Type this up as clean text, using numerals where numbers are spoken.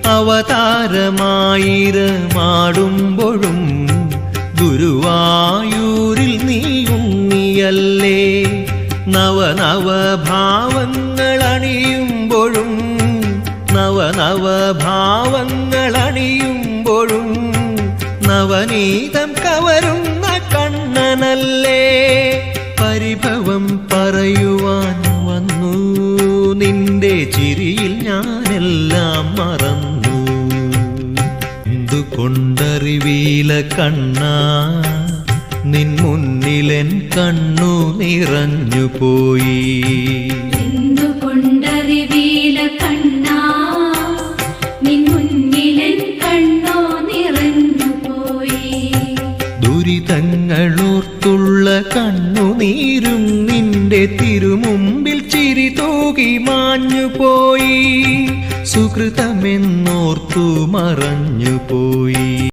അവതാരമായിരമാടുമ്പോഴും ഗുരുവായൂരിൽ നീ ഉണ്ണിയല്ലേ. നവനവഭാവങ്ങളണിയുമ്പോഴും നവനവഭാവങ്ങളണിയുമ്പോഴും നവനീതം കവരുന്ന കണ്ണനല്ലേ. പരിഭവം പറയുവാൻ വന്നു നിന്റെ ചിരിയിൽ ഞാനെല്ലാം മറന്നു. എന്തുകൊണ്ടറിവീല കണ്ണാ നിൻ മുന്നിലെൻ കണ്ണു നിറഞ്ഞുപോയി. എന്തുകൊണ്ടറിവീല കണ്ണാ നിൻ മുന്നിലെൻ കണ്ണു നിറഞ്ഞുപോയി. ദുരിതങ്ങളോർത്തുള്ള കണ്ണുനീരും നിന്റെ തിരുമുമ്പിൽ ചിരി തൂകി മാഞ്ഞുപോയി. സുകൃതമെന്നോർത്തു മറഞ്ഞുപോയി.